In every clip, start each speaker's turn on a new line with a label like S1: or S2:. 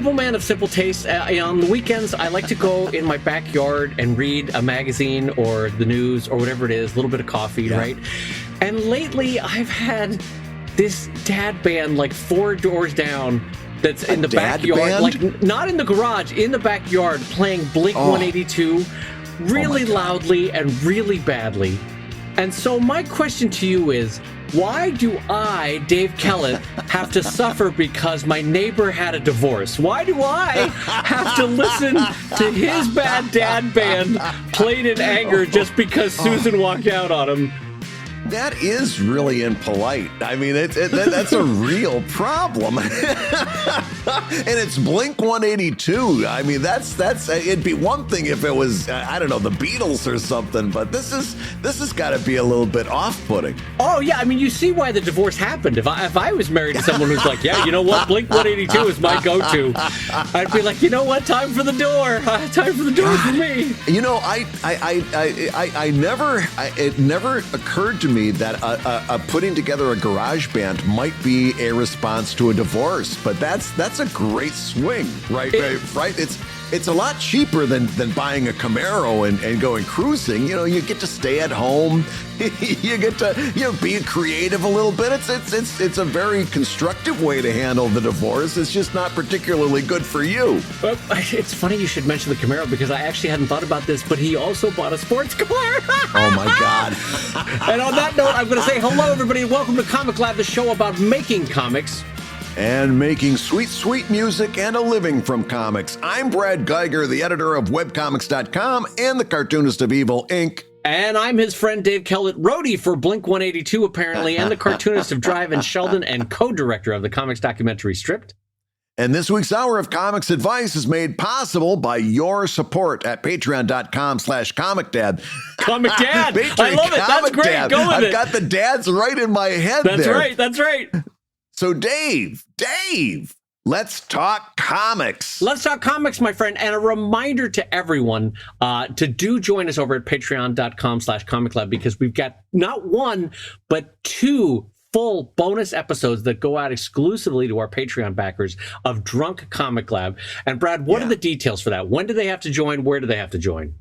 S1: simple man of simple tastes. On the weekends, I like to go in my backyard and read a magazine or the news or whatever it is, a little bit of coffee, right? And lately, I've had this dad band like 4 doors down that's in the backyard, like not in the garage, in the backyard, playing Blink 182 really loudly and really badly. And so my question to you is, why do I, Dave Kellett, have to suffer because my neighbor had a divorce? Why do I have to listen to his bad dad band played in anger just because Susan walked out on him?
S2: That is really impolite. I mean, that's a real problem. And it's Blink 182. I mean, it'd be one thing if it was, I don't know, the Beatles or something, but this has got to be a little bit off-putting.
S1: Oh, yeah. I mean, you see why the divorce happened. If I was married to someone who's like, yeah, you know what? Blink 182 is my go-to. I'd be like, you know what? Time for the door. Time for the door for me.
S2: You know, it never occurred to me that putting together a garage band might be a response to a divorce, but that's a great swing, right? It's a lot cheaper than buying a Camaro and going cruising. You know, you get to stay at home. You get to be creative a little bit. It's a very constructive way to handle the divorce. It's just not particularly good for you.
S1: Well, it's funny you should mention the Camaro because I actually hadn't thought about this, but he also bought a sports car.
S2: Oh my God.
S1: And on that note, I'm going to say hello, everybody, and welcome to Comic Lab, the show about making comics.
S2: And making sweet, sweet music and a living from comics. I'm Brad Geiger, the editor of webcomics.com and the cartoonist of Evil Inc.
S1: And I'm his friend Dave Kellett, roadie for Blink 182, apparently, and the cartoonist of Drive and Sheldon and co-director of the comics documentary Stripped.
S2: And this week's Hour of Comics Advice is made possible by your support at patreon.com/comicdad.
S1: Comic Dad! I love it. That's great.
S2: Dad.
S1: Go with it.
S2: I've got the dads right in my head
S1: That's
S2: there.
S1: right. That's right.
S2: So Dave, let's talk comics.
S1: Let's talk comics, my friend. And a reminder to everyone to join us over at patreon.com/comiclab because we've got not one, but 2 full bonus episodes that go out exclusively to our Patreon backers of Drunk Comic Lab. And Brad, what are the details for that? When do they have to join? Where do they have to join?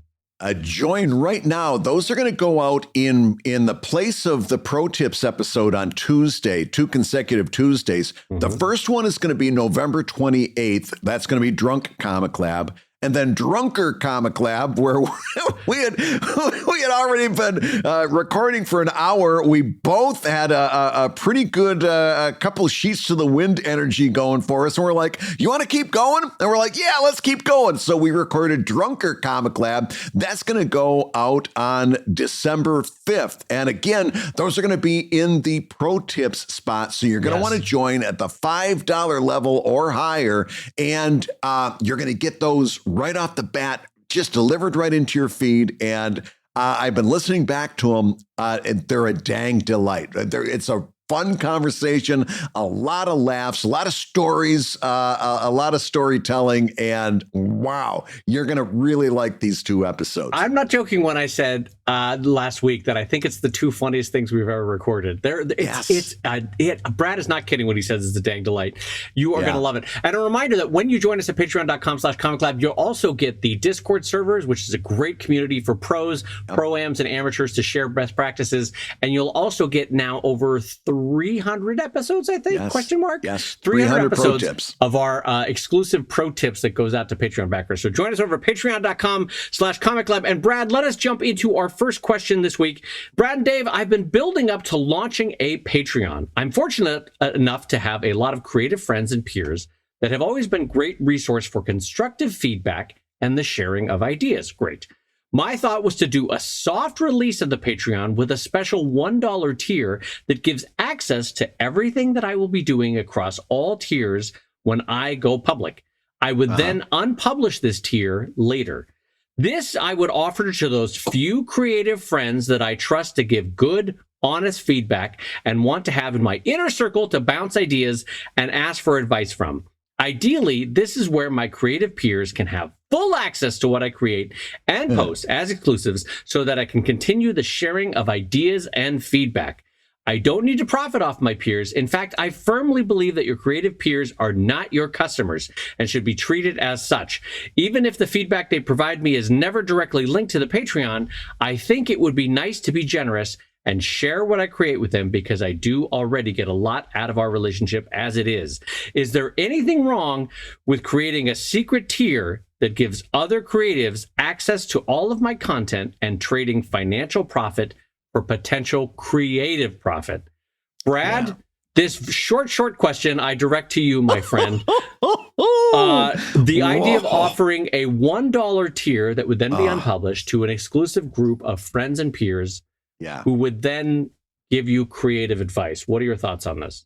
S2: Join right now. Those are going to go out in the place of the ProTips episode on Tuesday, 2 consecutive Tuesdays. Mm-hmm. The first one is going to be November 28th. That's going to be Drunk Comic Lab. And then Drunker Comic Lab, where we had already been recording for an hour. We both had a pretty good couple sheets to the wind energy going for us. And we're like, you want to keep going? And we're like, yeah, let's keep going. So we recorded Drunker Comic Lab. That's going to go out on December 5th. And again, those are going to be in the Pro Tips spot. So you're going to want to join at the $5 level or higher. And you're going to get those right off the bat, just delivered right into your feed. And I've been listening back to them. And they're a dang delight. It's a fun conversation, a lot of laughs, a lot of stories, a lot of storytelling. And wow, you're going to really like these 2 episodes.
S1: I'm not joking when I said last week that I think it's the 2 funniest things we've ever recorded. Brad is not kidding when he says it's a dang delight. You are going to love it. And a reminder that when you join us at patreon.com/comiclab, you'll also get the Discord servers, which is a great community for pros, pro-ams, and amateurs to share best practices. And you'll also get now over 300 episodes, I think, question mark?
S2: Yes,
S1: 300 episodes
S2: pro tips
S1: of our exclusive pro tips that goes out to Patreon backers. So join us over at patreon.com/comiclab. And Brad, let us jump into our first question this week. Brad and Dave, I've been building up to launching a Patreon. I'm fortunate enough to have a lot of creative friends and peers that have always been great resource for constructive feedback and the sharing of ideas. Great. My thought was to do a soft release of the Patreon with a special $1 tier that gives access to everything that I will be doing across all tiers when I go public. I would then unpublish this tier later. This I would offer to those few creative friends that I trust to give good, honest feedback and want to have in my inner circle to bounce ideas and ask for advice from. Ideally, this is where my creative peers can have full access to what I create and post as exclusives so that I can continue the sharing of ideas and feedback. I don't need to profit off my peers. In fact, I firmly believe that your creative peers are not your customers and should be treated as such. Even if the feedback they provide me is never directly linked to the Patreon, I think it would be nice to be generous and share what I create with them because I do already get a lot out of our relationship as it is. Is there anything wrong with creating a secret tier that gives other creatives access to all of my content and trading financial profit for potential creative profit? Brad, this short question I direct to you, my friend. The idea of offering a $1 tier that would then be unpublished to an exclusive group of friends and peers who would then give you creative advice. What are your thoughts on this?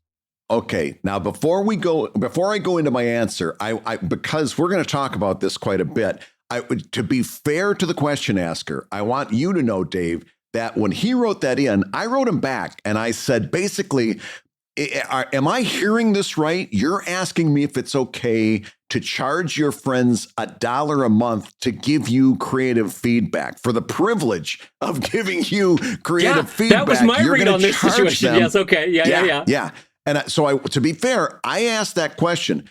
S2: Okay, now before I go into my answer, I because we're going to talk about this quite a bit, to be fair to the question asker, I want you to know, Dave, that when he wrote that in, I wrote him back and I said, basically, am I hearing this right? You're asking me if it's okay to charge your friends $1 a month to give you creative feedback, for the privilege of giving you creative feedback.
S1: That was my read on this situation. Yes, okay. Yeah.
S2: And so to be fair, I asked that question.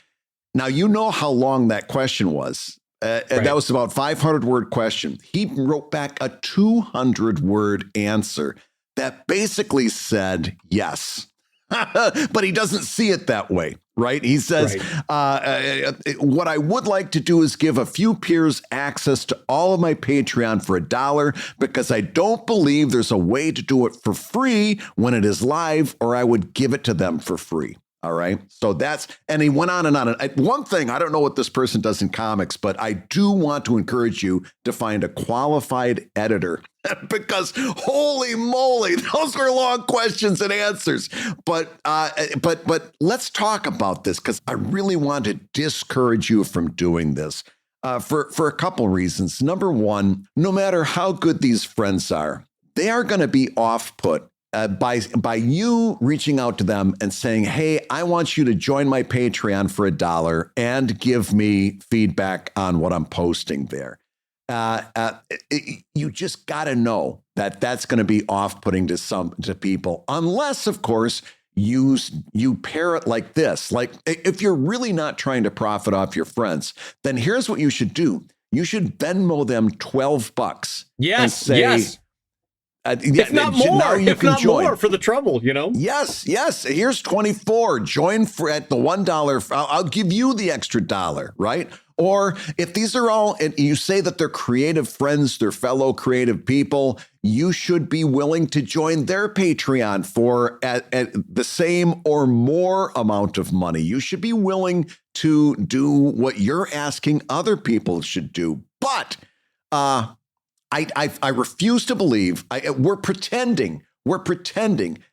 S2: Now, you know how long that question was. And that was about 500-word question. He wrote back a 200-word answer that basically said yes. But he doesn't see it that way, right? He says, what I would like to do is give a few peers access to all of my Patreon for $1 because I don't believe there's a way to do it for free when it is live, or I would give it to them for free. All right. So and he went on and on. And one thing, I don't know what this person does in comics, but I do want to encourage you to find a qualified editor because holy moly, those were long questions and answers. But let's talk about this because I really want to discourage you from doing this for a couple reasons. Number one, no matter how good these friends are, they are going to be off-put by you reaching out to them and saying, hey, I want you to join my Patreon for $1 and give me feedback on what I'm posting there. You just got to know that that's going to be off-putting to people, unless, of course, you pair it like this. Like, if you're really not trying to profit off your friends, then here's what you should do. You should Venmo them $12.
S1: Yes,
S2: and say,
S1: yes. If not more, if not more for the trouble, you know?
S2: Yes. Here's 24. Join at the $1. I'll give you the extra $1, right? Or if these are all, and you say that they're creative friends, they're fellow creative people, you should be willing to join their Patreon for at the same or more amount of money. You should be willing to do what you're asking other people should do. But, I refuse to believe we're pretending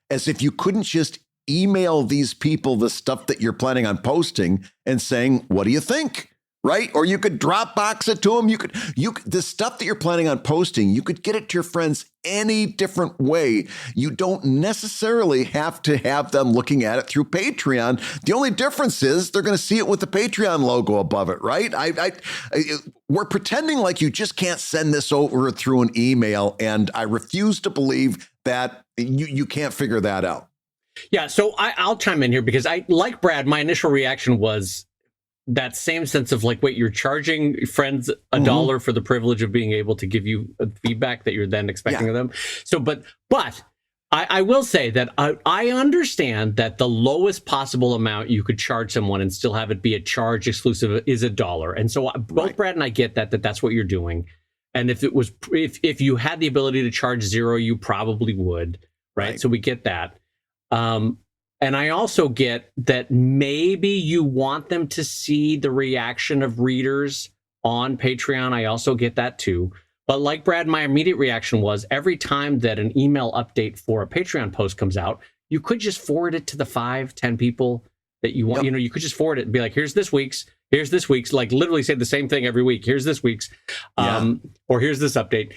S2: as if you couldn't just email these people the stuff that you're planning on posting and saying, what do you think? Right? Or you could Dropbox it to them. You could the stuff that you're planning on posting, you could get it to your friends any different way. You don't necessarily have to have them looking at it through Patreon. The only difference is they're going to see it with the Patreon logo above it, right? We're pretending like you just can't send this over through an email, and I refuse to believe that you can't figure that out.
S1: Yeah, so I'll chime in here because like Brad, my initial reaction was that same sense of like, wait, you're charging friends $1 for the privilege of being able to give you feedback that you're then expecting of them. So, but I will say that I understand that the lowest possible amount you could charge someone and still have it be a charge exclusive is $1. And so both Brad and I get that's what you're doing. And if you had the ability to charge $0, you probably would, right? So we get that. And I also get that maybe you want them to see the reaction of readers on Patreon. I also get that too. But like Brad, my immediate reaction was every time that an email update for a Patreon post comes out, you could just forward it to the 5-10 people that you want. You know, you could just forward it and be like, here's this week's, like literally say the same thing every week. Here's this week's, or here's this update.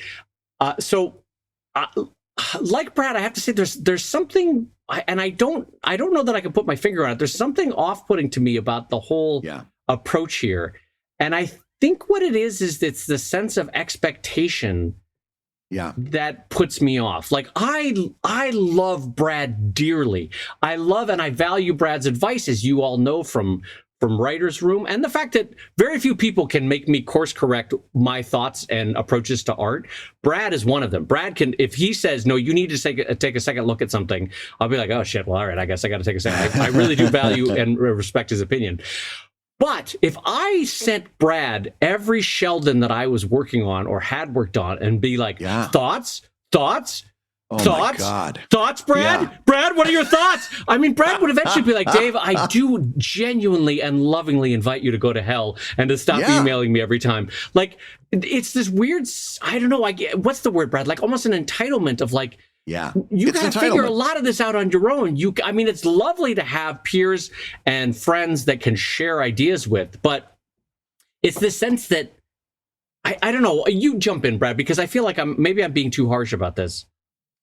S1: Like Brad, I have to say there's something, and I don't know that I can put my finger on it. There's something off-putting to me about the whole approach here. And I think what it is it's the sense of expectation that puts me off. Like I love Brad dearly. I love and I value Brad's advice, as you all know from Writer's Room, and the fact that very few people can make me course correct my thoughts and approaches to art. Brad is one of them. Brad can, if he says, no, you need to take a second look at something, I'll be like, oh shit, well, all right, I guess I got to take a second. I really do value and respect his opinion. But if I sent Brad every Sheldon that I was working on or had worked on and be like, thoughts?
S2: Oh
S1: Thoughts?
S2: my God.
S1: Thoughts, Brad?
S2: Yeah.
S1: Brad, what are your thoughts? I mean, Brad would eventually be like, Dave, I do genuinely and lovingly invite you to go to hell and to stop emailing me every time. Like, it's this weird, I don't know, what's the word, Brad? Like almost an entitlement of like, you got to figure a lot of this out on your own. I mean, it's lovely to have peers and friends that can share ideas with, but it's this sense that, I don't know, you jump in, Brad, because I feel like maybe I'm being too harsh about this.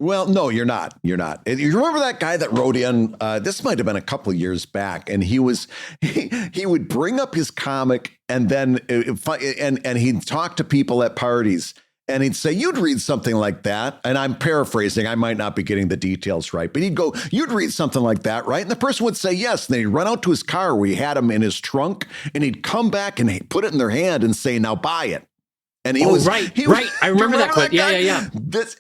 S2: Well, no, you're not. You're not. You remember that guy that wrote in? This might have been a couple of years back, and he would bring up his comic, and then and he'd talk to people at parties, and he'd say, "You'd read something like that," and I'm paraphrasing. I might not be getting the details right, but he'd go, "You'd read something like that, right?" And the person would say yes. And then he'd run out to his car where he had him in his trunk, and he'd come back and he'd put it in their hand and say, "Now buy it." And he was
S1: right. I remember that quote. Yeah.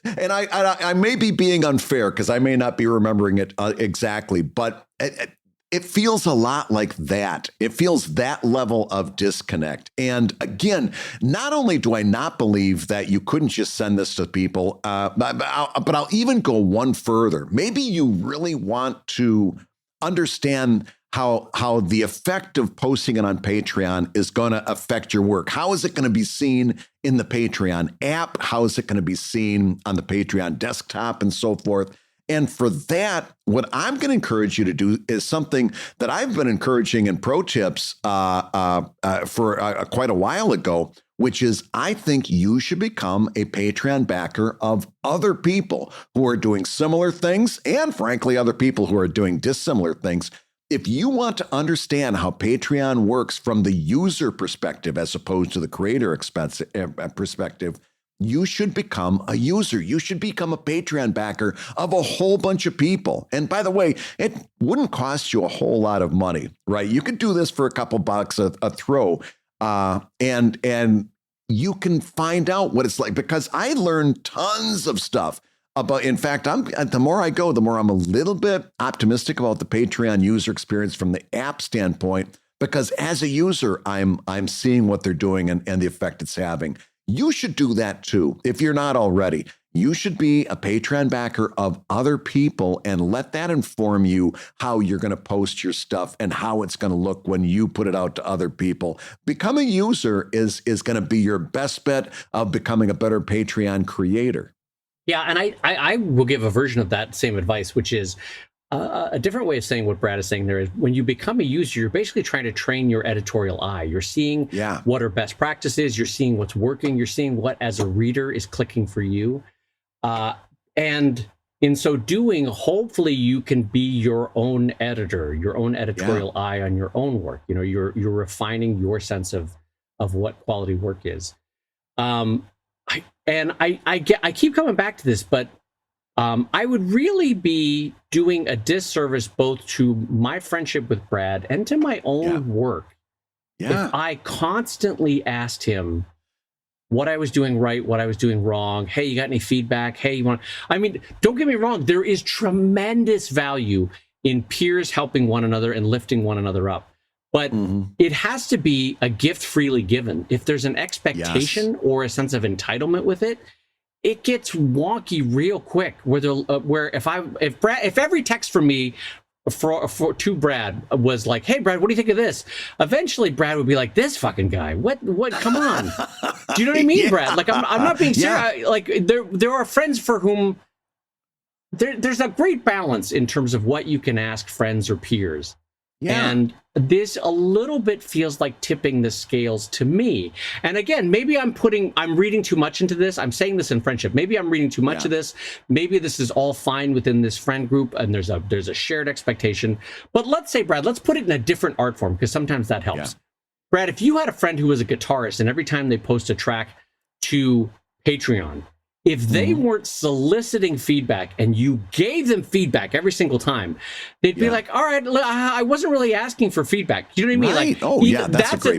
S2: And I may be being unfair because I may not be remembering it exactly, but it feels a lot like that. It feels that level of disconnect. And again, not only do I not believe that you couldn't just send this to people, but I'll even go one further. Maybe you really want to understand how the effect of posting it on Patreon is going to affect your work. How is it going to be seen in the Patreon app? How is it going to be seen on the Patreon desktop and so forth? And for that, what I'm going to encourage you to do is something that I've been encouraging in ProTips for quite a while ago, which is I think you should become a Patreon backer of other people who are doing similar things and, frankly, other people who are doing dissimilar things. If you want to understand how Patreon works from the user perspective as opposed to the creator perspective, you should become a user. You should become a Patreon backer of a whole bunch of people. And by the way, it wouldn't cost you a whole lot of money, right? You could do this for a couple bucks a throw, and you can find out what it's like, because I learned tons of stuff about. In fact, the more I go, the more I'm a little bit optimistic about the Patreon user experience from the app standpoint, because as a user, I'm seeing what they're doing and the effect it's having. You should do that too. If you're not already, you should be a Patreon backer of other people and let that inform you how you're going to post your stuff and how it's going to look when you put it out to other people. Becoming a user is going to be your best bet of becoming a better Patreon creator.
S1: Yeah, and I will give a version of that same advice, which is a different way of saying what Brad is saying there is when you become a user, you're basically trying to train your editorial eye. You're seeing what are best practices. You're seeing what's working. You're seeing what, as a reader, is clicking for you. And in so doing, hopefully you can be your own editor, your own editorial eye on your own work. You know, you're refining your sense of what quality work is. I keep coming back to this, but I would really be doing a disservice both to my friendship with Brad and to my own work if I constantly asked him what I was doing right, what I was doing wrong. Hey, you got any feedback? Hey, you want? I mean, don't get me wrong. There is tremendous value in peers helping one another and lifting one another up. But it has to be a gift freely given. If there's an expectation or a sense of entitlement with it, it gets wonky real quick. Where if every text from me to Brad was like, "Hey, Brad, what do you think of this?" Eventually, Brad would be like, "This fucking guy, what? Come on." Do you know what I mean, Brad? Like, I'm not being serious. Like, there are friends for whom there's a great balance in terms of what you can ask friends or peers. And this a little bit feels like tipping the scales to me. And again, maybe I'm reading too much into this. I'm saying this in friendship. Maybe I'm reading too much of this. Maybe this is all fine within this friend group and there's a shared expectation. But let's say, Brad, let's put it in a different art form, because sometimes that helps. Brad, if you had a friend who was a guitarist and every time they post a track to Patreon, if they weren't soliciting feedback and you gave them feedback every single time, they'd be like, all right, I wasn't really asking for feedback. You know what I mean?
S2: Right.
S1: Like,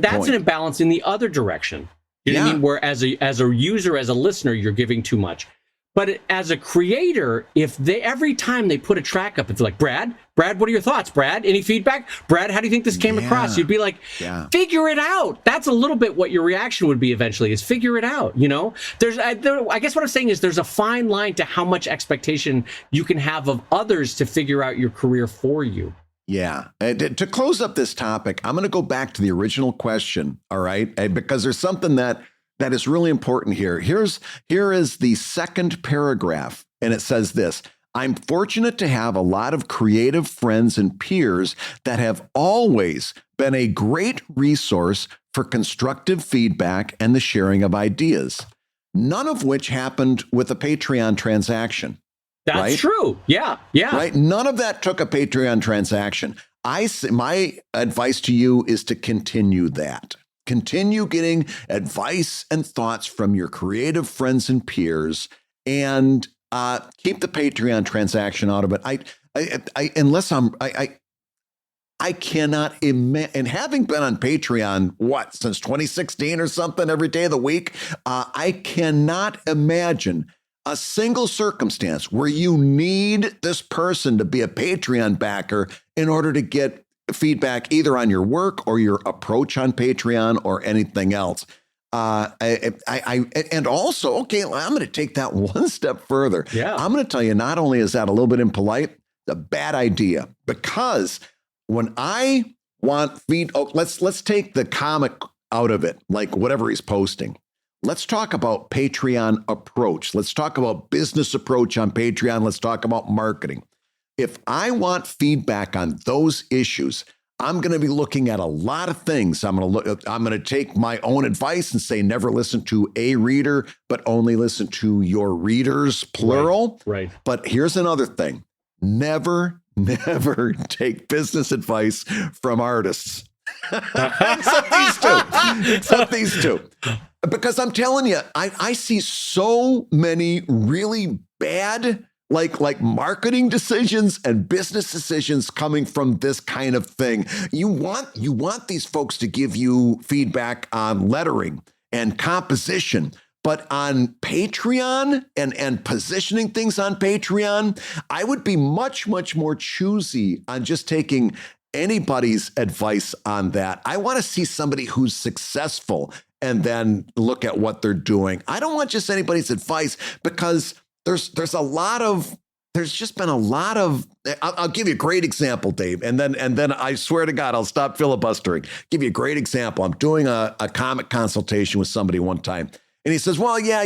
S2: That's
S1: an imbalance in the other direction. You know what I mean? Where as a user, as a listener, you're giving too much. But as a creator, if they every time they put a track up, it's like, Brad, what are your thoughts? Brad, any feedback? Brad, how do you think this came across? You'd be like, figure it out. That's a little bit what your reaction would be eventually, is figure it out. You know, I guess what I'm saying is there's a fine line to how much expectation you can have of others to figure out your career for you.
S2: Yeah. To close up this topic, I'm going to go back to the original question. All right. Because there's something that is really important here. Here is the second paragraph, and it says this: I'm fortunate to have a lot of creative friends and peers that have always been a great resource for constructive feedback and the sharing of ideas, none of which happened with a Patreon transaction.
S1: That's true. Yeah.
S2: Right. None of that took a Patreon transaction. My advice to you is to continue that. Continue getting advice and thoughts from your creative friends and peers, and keep the Patreon transaction out of it. I cannot imagine, and having been on Patreon, since 2016 or something, every day of the week, I cannot imagine a single circumstance where you need this person to be a Patreon backer in order to get feedback either on your work or your approach on Patreon or anything else. And also, okay, I'm going to take that one step further.
S1: Yeah.
S2: I'm going to tell you, not only is that a little bit impolite, it's a bad idea, because when I want let's take the comic out of it, like whatever he's posting. Let's talk about Patreon approach. Let's talk about business approach on Patreon. Let's talk about marketing. If I want feedback on those issues, I'm going to be looking at a lot of things. I'm going to take my own advice and say, never listen to a reader, but only listen to your readers, plural.
S1: Right.
S2: But here's another thing. Never take business advice from artists. Except these two. Because I'm telling you, I see so many really bad like marketing decisions and business decisions coming from this kind of thing. You want these folks to give you feedback on lettering and composition, but on Patreon and positioning things on Patreon, I would be much, much more choosy on just taking anybody's advice on that. I want to see somebody who's successful and then look at what they're doing. I don't want just anybody's advice, because there's just been a lot of, I'll give you a great example, Dave. And then I swear to God, I'll stop filibustering. Give you a great example. I'm doing a comic consultation with somebody one time. And he says, well, yeah,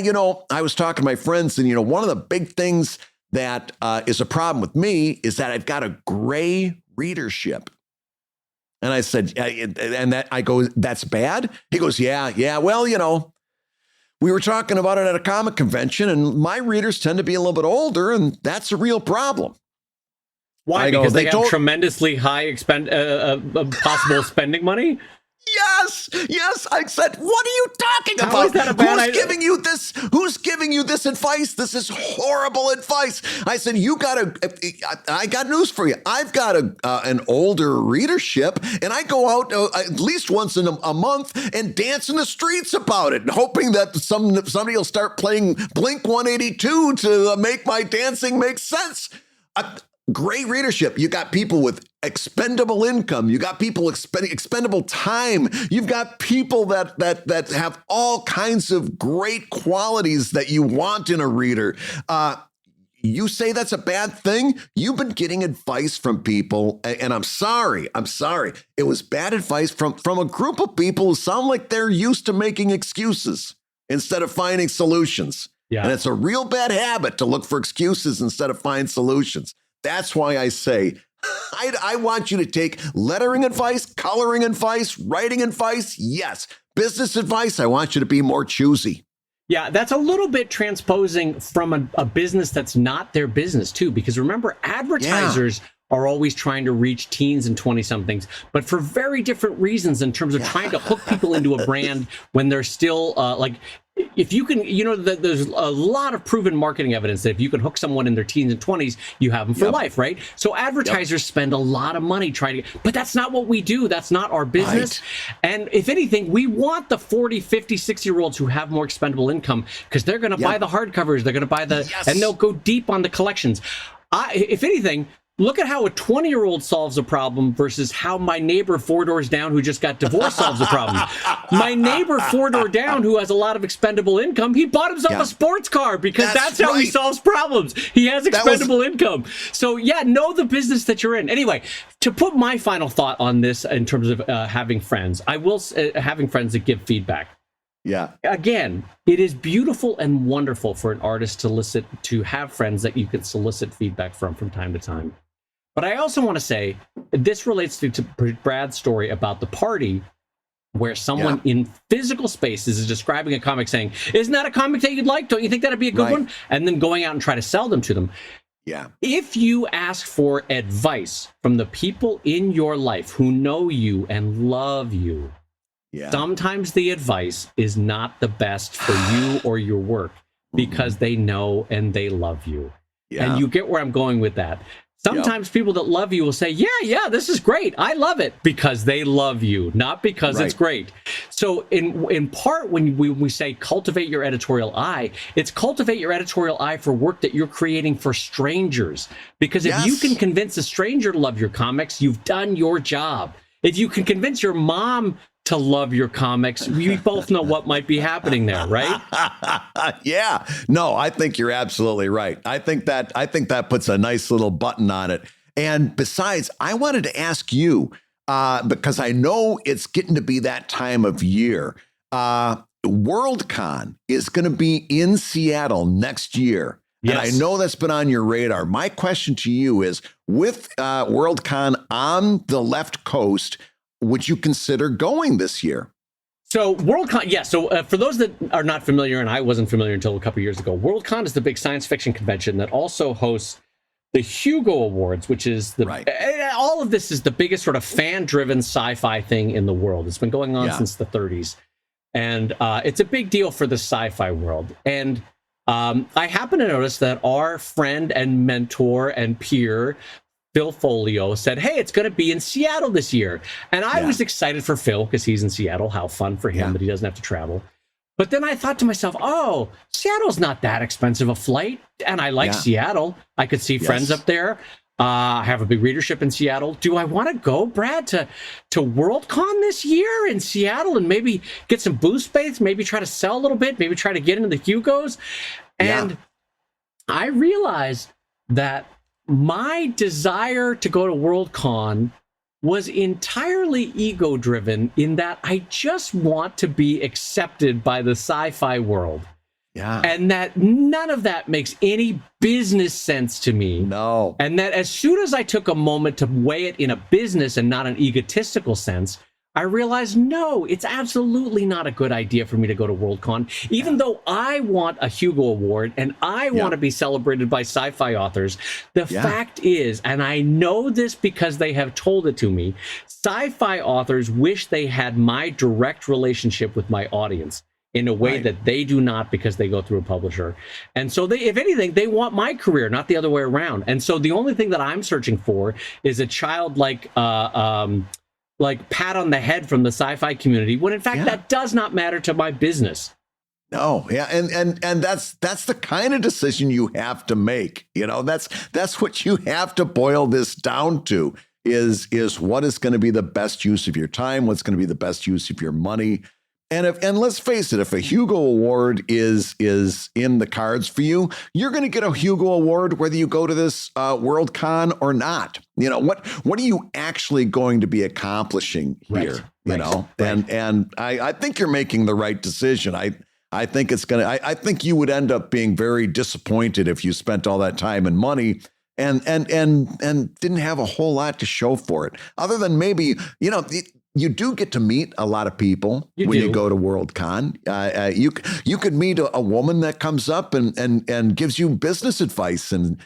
S2: I was talking to my friends, and, one of the big things that is a problem with me is that I've got a gray readership. And I said, I go, that's bad? He goes, yeah. Well, we were talking about it at a comic convention, and my readers tend to be a little bit older, and that's a real problem.
S1: Why? Because they have tremendously high possible spending money?
S2: Yes. I said, what are you talking about?
S1: How is that a bad idea?
S2: Who's giving you this advice? This is horrible advice. I said, I got news for you. I've got an older readership, and I go out at least once in a month and dance in the streets about it, hoping that somebody will start playing Blink 182 to make my dancing make sense. Great readership. You got people with expendable income. You got people expendable time. You've got people that have all kinds of great qualities that you want in a reader. You say that's a bad thing? You've been getting advice from people, and I'm sorry. It was bad advice from a group of people who sound like they're used to making excuses instead of finding solutions. Yeah. And it's a real bad habit to look for excuses instead of find solutions. That's why I say, I want you to take lettering advice, coloring advice, writing advice. Yes. Business advice, I want you to be more choosy.
S1: Yeah, that's a little bit transposing from a business that's not their business, too. Because remember, advertisers are always trying to reach teens and 20-somethings, but for very different reasons in terms of trying to hook people into a brand when they're still if you can, there's a lot of proven marketing evidence that if you can hook someone in their teens and 20s, you have them for life, right? So advertisers spend a lot of money trying to, but that's not what we do. That's not our business. Right. And if anything, we want the 40, 50, 60-year-olds who have more expendable income because they're going to buy the hardcovers. They're going to buy and they'll go deep on the collections. If anything, look at how a 20-year-old solves a problem versus how my neighbor 4 doors down who just got divorced solves a problem. My neighbor 4 doors down who has a lot of expendable income, he bought himself a sports car because that's how he solves problems. He has expendable income. So know the business that you're in. Anyway, to put my final thought on this in terms of having friends, I will having friends that give feedback.
S2: Yeah.
S1: Again, it is beautiful and wonderful for an artist to have friends that you can solicit feedback from time to time. But I also want to say, this relates to Brad's story about the party where someone in physical spaces is describing a comic saying, isn't that a comic that you'd like? Don't you think that'd be a good one? And then going out and try to sell them to them.
S2: Yeah.
S1: If you ask for advice from the people in your life who know you and love you, sometimes the advice is not the best for you or your work because they know and they love you. And you get where I'm going with that. Sometimes people that love you will say, yeah, this is great. I love it because they love you, not because it's great. So in part, when we say cultivate your editorial eye, it's cultivate your editorial eye for work that you're creating for strangers. Because if you can convince a stranger to love your comics, you've done your job. If you can convince your mom to love your comics, we both know what might be happening there, right?
S2: Yeah. No, I think you're absolutely right. I think that puts a nice little button on it. And besides, I wanted to ask you, because I know it's getting to be that time of year. WorldCon is going to be in Seattle next year. Yes. And I know that's been on your radar. My question to you is, with WorldCon on the left coast, would you consider going this year?
S1: So WorldCon, So for those that are not familiar, and I wasn't familiar until a couple years ago, WorldCon is the big science fiction convention that also hosts the Hugo Awards, which is all of this is the biggest sort of fan-driven sci-fi thing in the world. It's been going on since the 30s. And it's a big deal for the sci-fi world. And I happen to notice that our friend and mentor and peer, Phil Folio, said, hey, it's going to be in Seattle this year. And I was excited for Phil because he's in Seattle. How fun for him that he doesn't have to travel. But then I thought to myself, Seattle's not that expensive a flight. And I like Seattle. I could see friends up there. I have a big readership in Seattle. Do I want to go, Brad, to WorldCon this year in Seattle and maybe get some booth space, maybe try to sell a little bit, maybe try to get into the Hugos? And I realized that my desire to go to WorldCon was entirely ego-driven in that I just want to be accepted by the sci-fi world. Yeah. And that none of that makes any business sense to me. No. And that as soon as I took a moment to weigh it in a business and not an egotistical sense, I realized, no, it's absolutely not a good idea for me to go to WorldCon, even though I want a Hugo Award and I want to be celebrated by sci-fi authors. The fact is, and I know this because they have told it to me, sci-fi authors wish they had my direct relationship with my audience in a way that they do not because they go through a publisher. And so they, if anything, they want my career, not the other way around. And so the only thing that I'm searching for is a childlike, like pat on the head from the sci-fi community, when in fact that does not matter to my business.
S2: No, and that's the kind of decision you have to make. You know, that's what you have to boil this down to is what is going to be the best use of your time, what's going to be the best use of your money. And let's face it, if a Hugo Award is in the cards for you, you're going to get a Hugo Award whether you go to this WorldCon or not. You know, what are you actually going to be accomplishing here? You know, and I think you're making the right decision. I think it's going to, I think you would end up being very disappointed if you spent all that time and money and didn't have a whole lot to show for it, other than maybe, you know, you do get to meet a lot of people
S1: You
S2: when
S1: do.
S2: you go to WorldCon. You could meet a woman that comes up and gives you business advice and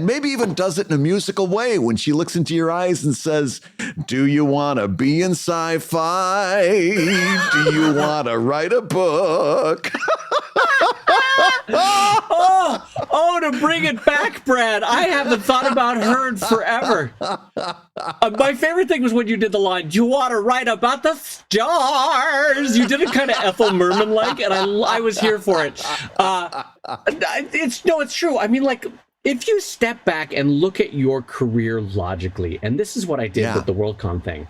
S2: maybe even does it in a musical way when she looks into your eyes and says, "Do you want to be in sci-fi? Do you want to write a book?"
S1: To bring it back, Brad. I haven't thought about her in forever. My favorite thing was when you did the line, "Do you want to write about the stars?" You did it kind of Ethel Merman-like, and I was here for it. It's true. I mean, like, if you step back and look at your career logically, and this is what I did with the WorldCon thing.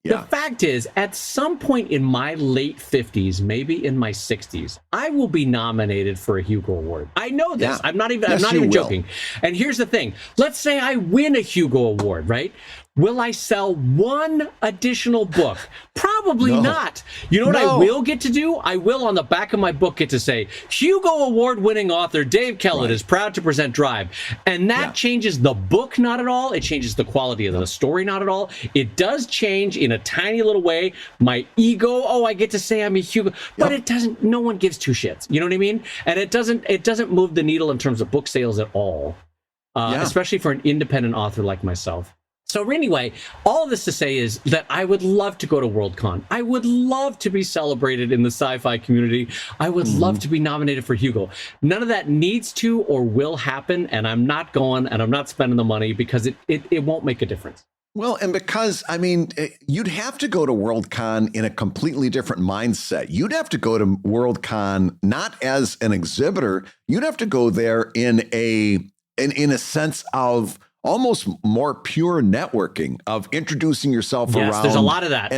S1: The fact is, at some point in my late 50s, maybe in my 60s, I will be nominated for a Hugo Award. I know this. I'm not even joking. And here's the thing. Let's say I win a Hugo Award, right? Will I sell one additional book? Probably not. You know what I will get to do? I will, on the back of my book, get to say, Hugo Award-winning author Dave Kellett is proud to present Drive. And that changes the book not at all. It changes the quality of the story not at all. It does change in a tiny little way my ego. I get to say I'm a Hugo. But it doesn't, no one gives two shits. You know what I mean? And it doesn't move the needle in terms of book sales at all. Especially for an independent author like myself. So anyway, all this to say is that I would love to go to WorldCon. I would love to be celebrated in the sci-fi community. I would love to be nominated for Hugo. None of that needs to or will happen, and I'm not going and I'm not spending the money because it won't make a difference.
S2: Well, and because, I mean, you'd have to go to WorldCon in a completely different mindset. You'd have to go to WorldCon not as an exhibitor. You'd have to go there in a sense of almost more pure networking, of introducing yourself around.
S1: There's a lot of that.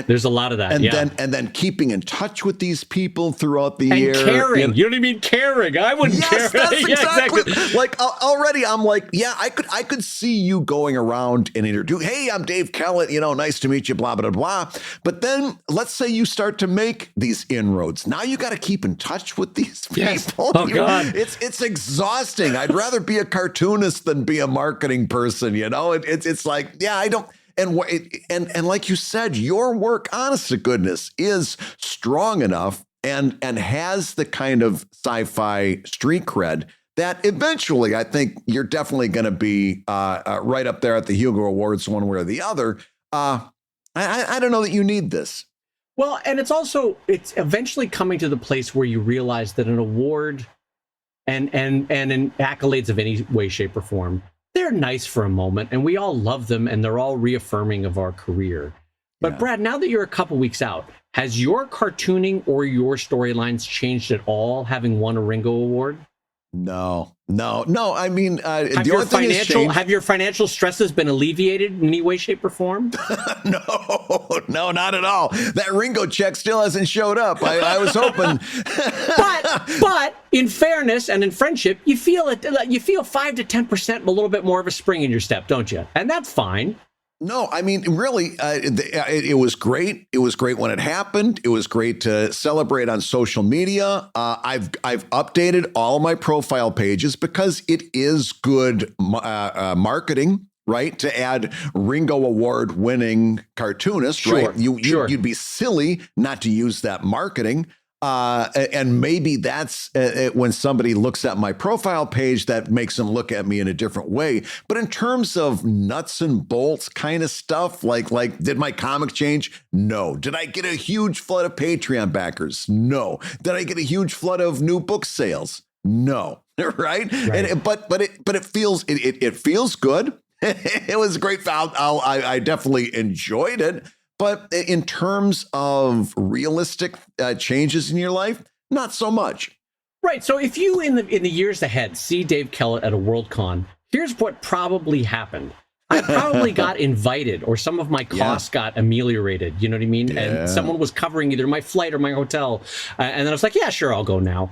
S2: And then keeping in touch with these people throughout the year.
S1: And caring. You know what I mean? Caring. I wouldn't care.
S2: That's exactly. Like already I'm like, I could see you going around and introduce, "Hey, I'm Dave Kellett, nice to meet you, blah, blah, blah." But then let's say you start to make these inroads. Now you got to keep in touch with these people.
S1: Yes. Oh, God.
S2: It's exhausting. I'd rather be a cartoonist than be a marketing person. It's like, I don't. And like you said, your work, honest to goodness, is strong enough and has the kind of sci-fi street cred that eventually I think you're definitely going to be right up there at the Hugo Awards one way or the other. I don't know that you need this.
S1: Well, and it's eventually coming to the place where you realize that an award and in accolades of any way, shape, or form, they're nice for a moment, and we all love them, and they're all reaffirming of our career. But Brad, now that you're a couple weeks out, has your cartooning or your storylines changed at all, having won a Ringo Award?
S2: No. I mean,
S1: have your financial stresses been alleviated in any way, shape, or form?
S2: No, not at all. That Ringo check still hasn't showed up. I was hoping.
S1: but in fairness and in friendship, you feel 5 to 10%, a little bit more of a spring in your step, don't you? And that's fine.
S2: No, I mean, really, it was great. It was great when it happened. It was great to celebrate on social media. I've updated all of my profile pages because it is good marketing, right? To add Ringo Award winning cartoonist, right? You'd be silly not to use that marketing. And maybe that's when somebody looks at my profile page, that makes them look at me in a different way. But in terms of nuts and bolts kind of stuff, like did my comic change? No. Did I get a huge flood of Patreon backers? No. Did I get a huge flood of new book sales? No. Right? And but it feels good. It was great. I definitely enjoyed it. But in terms of realistic changes in your life, not so much.
S1: Right. So if you in the years ahead see Dave Kellett at a WorldCon, here's what probably happened. I probably got invited, or some of my costs got ameliorated. You know what I mean? Yeah. And someone was covering either my flight or my hotel. And then I was like, yeah, sure, I'll go now.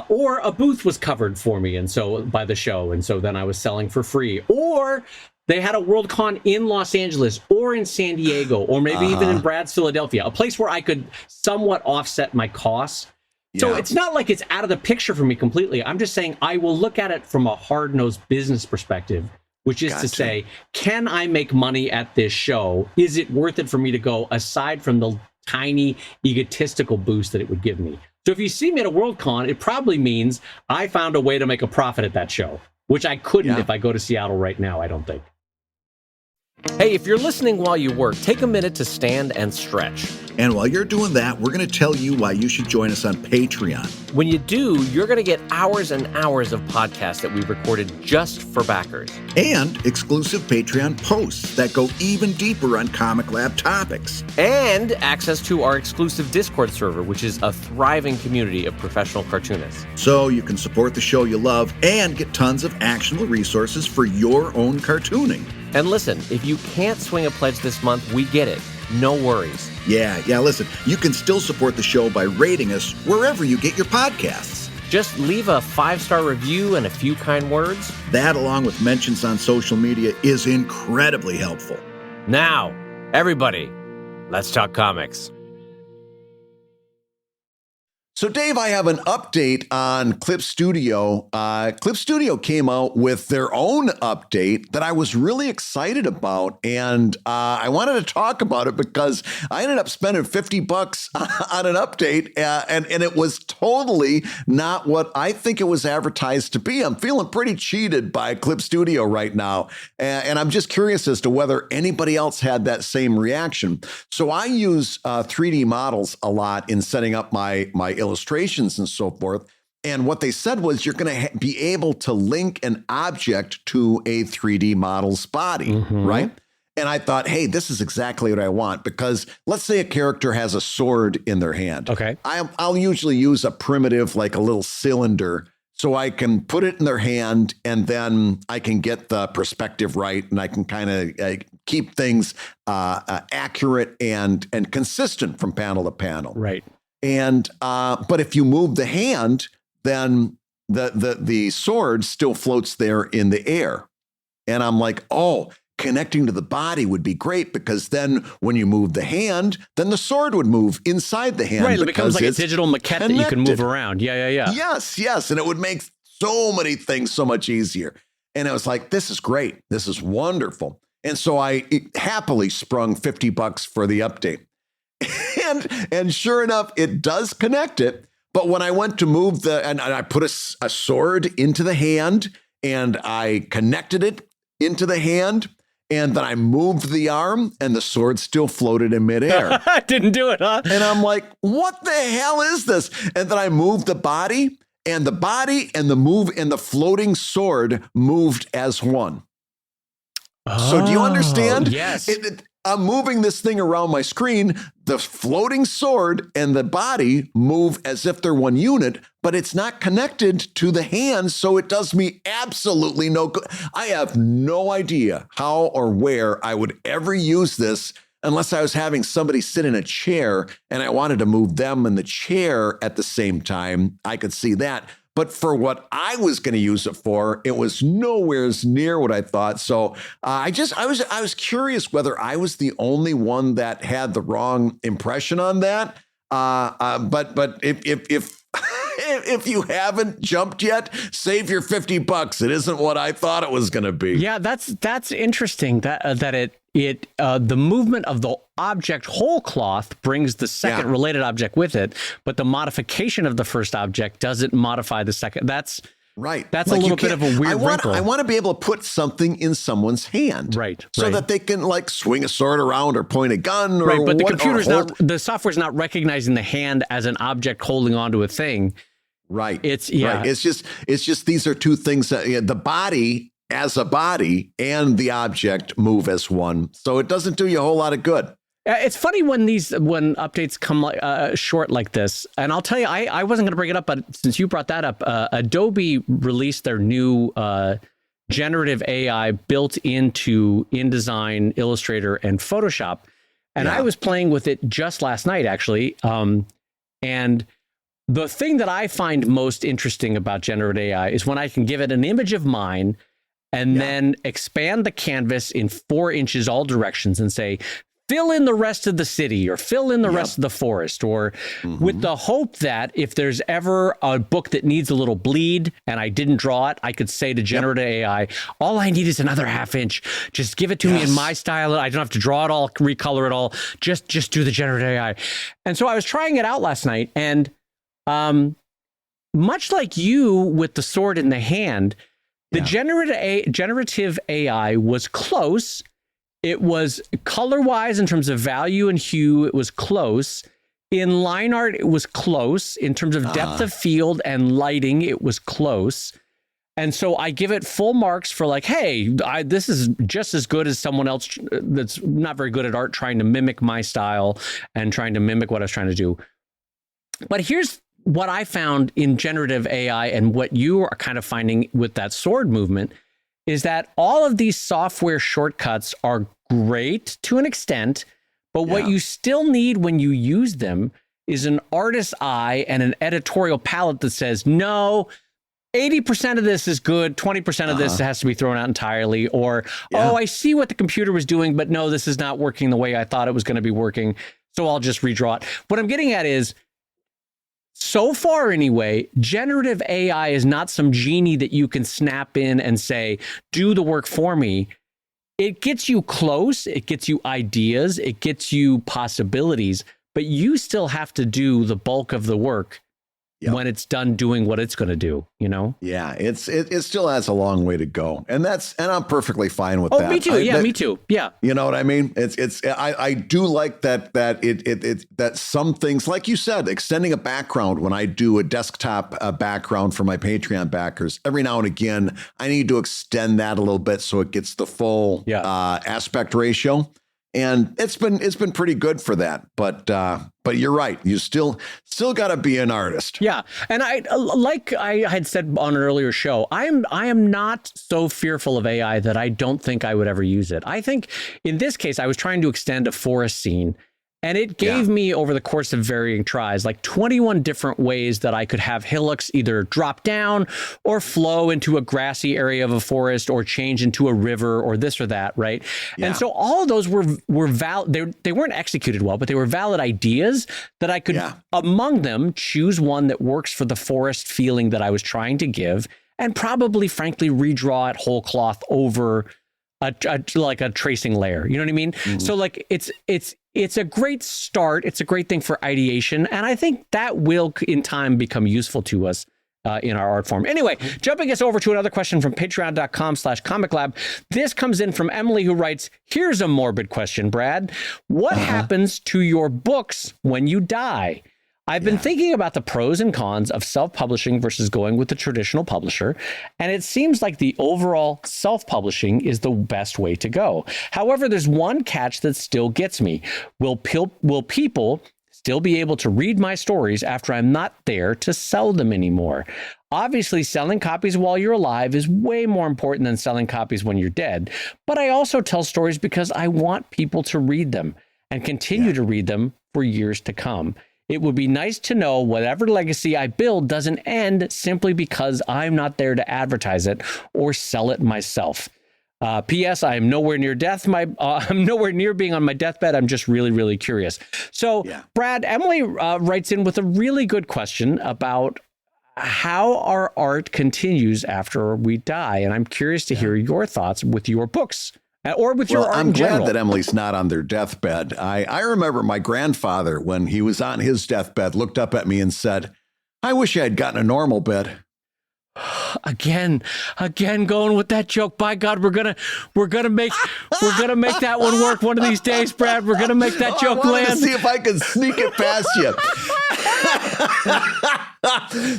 S1: Or a booth was covered for me, and so by the show. And so then I was selling for free. Or they had a WorldCon in Los Angeles or in San Diego, or maybe even in Brad's Philadelphia, a place where I could somewhat offset my costs. So it's not like it's out of the picture for me completely. I'm just saying I will look at it from a hard-nosed business perspective which is to say, can I make money at this show? Is it worth it for me to go, aside from the tiny egotistical boost that it would give me? So if you see me at a WorldCon, it probably means I found a way to make a profit at that show, which I couldn't if I go to Seattle right now, I don't think. Hey, if you're listening while you work, take a minute to stand and stretch.
S3: And while you're doing that, we're going to tell you why you should join us on Patreon.
S1: When you do, you're going to get hours and hours of podcasts that we've recorded just for backers.
S3: And exclusive Patreon posts that go even deeper on Comic Lab topics.
S1: And access to our exclusive Discord server, which is a thriving community of professional cartoonists.
S3: So you can support the show you love and get tons of actionable resources for your own cartooning.
S1: And listen, if you can't swing a pledge this month, we get it. No worries.
S3: Yeah, listen, you can still support the show by rating us wherever you get your podcasts.
S1: Just leave a 5-star review and a few kind words.
S3: That, along with mentions on social media, is incredibly helpful.
S1: Now, everybody, let's talk comics.
S2: So, Dave, I have an update on Clip Studio. Clip Studio came out with their own update that I was really excited about, and I wanted to talk about it because I ended up spending $50 on an update, and it was totally not what I think it was advertised to be. I'm feeling pretty cheated by Clip Studio right now, and I'm just curious as to whether anybody else had that same reaction. So I use 3D models a lot in setting up my illustrations and so forth. And what they said was you're going to be able to link an object to a 3D model's body, right? And I thought, hey, this is exactly what I want, because let's say a character has a sword in their hand.
S1: Okay.
S2: I'll usually use a primitive, like a little cylinder, so I can put it in their hand, and then I can get the perspective right, and I can kind of keep things accurate and consistent from panel to panel.
S1: Right.
S2: And but if you move the hand, then the sword still floats there in the air. And I'm like, oh, connecting to the body would be great, because then when you move the hand, then the sword would move inside the hand.
S1: Right, it becomes like a digital maquette that you can move around. Yeah.
S2: Yes. And it would make so many things so much easier. And I was like, this is great. This is wonderful. And so I happily sprung $50 for the update. And sure enough, it does connect it. But when I went to move and I put a sword into the hand, and I connected it into the hand, and then I moved the arm, and the sword still floated in midair.
S1: Didn't do it, huh?
S2: And I'm like, what the hell is this? And then I moved the body and the floating sword moved as one. So do you understand?
S1: Yes.
S2: I'm moving this thing around my screen. The floating sword and the body move as if they're one unit, but it's not connected to the hand, so it does me absolutely no good. I have no idea how or where I would ever use this unless I was having somebody sit in a chair and I wanted to move them in the chair at the same time. I could see that. But for what I was going to use it for, it was nowhere near what I thought. So I was curious whether I was the only one that had the wrong impression on that. But if you haven't jumped yet, save your $50. It isn't what I thought it was going to be.
S1: Yeah, that's interesting. That the movement of the object whole cloth brings the second related object with it, but the modification of the first object doesn't modify the second. That's right. That's like a little bit of a weird wrinkle.
S2: I want to be able to put something in someone's hand,
S1: right?
S2: So that they can like swing a sword around or point a gun, or
S1: right. But the software's not recognizing the hand as an object holding onto a thing.
S2: Right.
S1: It's
S2: just these are two things that the body as a body and the object move as one. So it doesn't do you a whole lot of good.
S1: It's funny when updates come short like this. And I'll tell you, I wasn't going to bring it up, but since you brought that up, Adobe released their new generative AI built into InDesign, Illustrator, and Photoshop. And I was playing with it just last night, actually. And the thing that I find most interesting about generative AI is when I can give it an image of mine and then expand the canvas in 4 inches all directions and say, fill in the rest of the city or fill in the rest of the forest, or with the hope that if there's ever a book that needs a little bleed and I didn't draw it, I could say to generative AI, all I need is another half inch. Just give it to me in my style. I don't have to draw it all, recolor it all. Just do the generative AI. And so I was trying it out last night, and much like you with the sword in the hand, the generative AI was close. It was color-wise in terms of value and hue. It was close. In line art, it was close. In terms of depth of field and lighting, it was close. And so I give it full marks for like, hey, this is just as good as someone else that's not very good at art trying to mimic my style and trying to mimic what I was trying to do. But here's what I found in generative AI, and what you are kind of finding with that sword movement, is that all of these software shortcuts are great to an extent, but what you still need when you use them is an artist's eye and an editorial palette that says, no, 80% of this is good, 20% of this has to be thrown out entirely, or, oh, I see what the computer was doing, but no, this is not working the way I thought it was going to be working, so I'll just redraw it. What I'm getting at is, so far anyway, generative AI is not some genie that you can snap in and say, do the work for me. It gets you close, it gets you ideas, it gets you possibilities, but you still have to do the bulk of the work when it's done doing what it's going to do, you know?
S2: Yeah, it still has a long way to go. And I'm perfectly fine with that.
S1: Oh, me too. Me too. Yeah.
S2: You know what I mean? I do like that some things, like you said, extending a background when I do a desktop background for my Patreon backers, every now and again, I need to extend that a little bit so it gets the full aspect ratio. And it's been pretty good for that, but you're right. You still got to be an artist.
S1: Yeah, and like I had said on an earlier show, I am not so fearful of AI that I don't think I would ever use it. I think in this case, I was trying to extend a forest scene, and it gave me, over the course of varying tries, like 21 different ways that I could have hillocks either drop down or flow into a grassy area of a forest or change into a river or this or that, right? Yeah. And so all of those were valid. They weren't executed well, but they were valid ideas that I could, among them, choose one that works for the forest feeling that I was trying to give, and probably, frankly, redraw it whole cloth over like a tracing layer. You know what I mean? Mm-hmm. So like it's a great start. It's a great thing for ideation. And I think that will in time become useful to us in our art form. Anyway, jumping us over to another question from patreon.com/comiclab. This comes in from Emily, who writes, here's a morbid question, Brad. What happens to your books when you die? I've been thinking about the pros and cons of self-publishing versus going with the traditional publisher, and it seems like the overall self-publishing is the best way to go. However, there's one catch that still gets me. Will people still be able to read my stories after I'm not there to sell them anymore? Obviously, selling copies while you're alive is way more important than selling copies when you're dead, but I also tell stories because I want people to read them and continue to read them for years to come. It would be nice to know whatever legacy I build doesn't end simply because I'm not there to advertise it or sell it myself. P.S. I am nowhere near death. I'm nowhere near being on my deathbed. I'm just really, really curious. So, Brad, Emily writes in with a really good question about how our art continues after we die. And I'm curious to hear your thoughts with your books. Or with your art
S2: I'm
S1: in
S2: glad
S1: general.
S2: that Emily's not on their deathbed. I remember my grandfather, when he was on his deathbed, looked up at me and said, I wish I had gotten a normal bed.
S1: Again, going with that joke. By God, we're gonna make that one work one of these days, Brad. We're gonna make that joke land.
S2: To see if I can sneak it past you.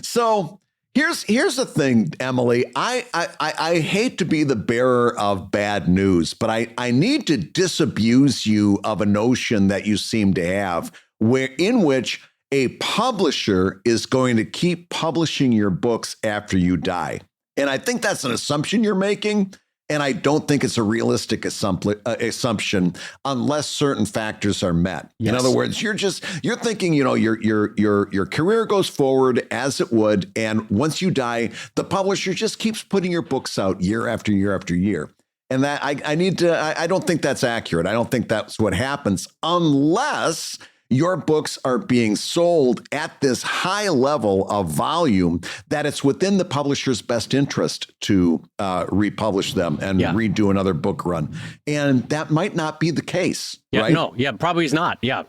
S2: So here's the thing, Emily. I hate to be the bearer of bad news, but I need to disabuse you of a notion that you seem to have, in which a publisher is going to keep publishing your books after you die. And I think that's an assumption you're making. And I don't think it's a realistic assumption unless certain factors are met. Yes. In other words, you're thinking, your career goes forward as it would. And once you die, the publisher just keeps putting your books out year after year after year. And that I don't think that's accurate. I don't think that's what happens unless your books are being sold at this high level of volume that it's within the publisher's best interest to republish them and redo another book run. And that might not be the case.
S1: Yeah,
S2: right?
S1: No, yeah, probably is not. Yeah.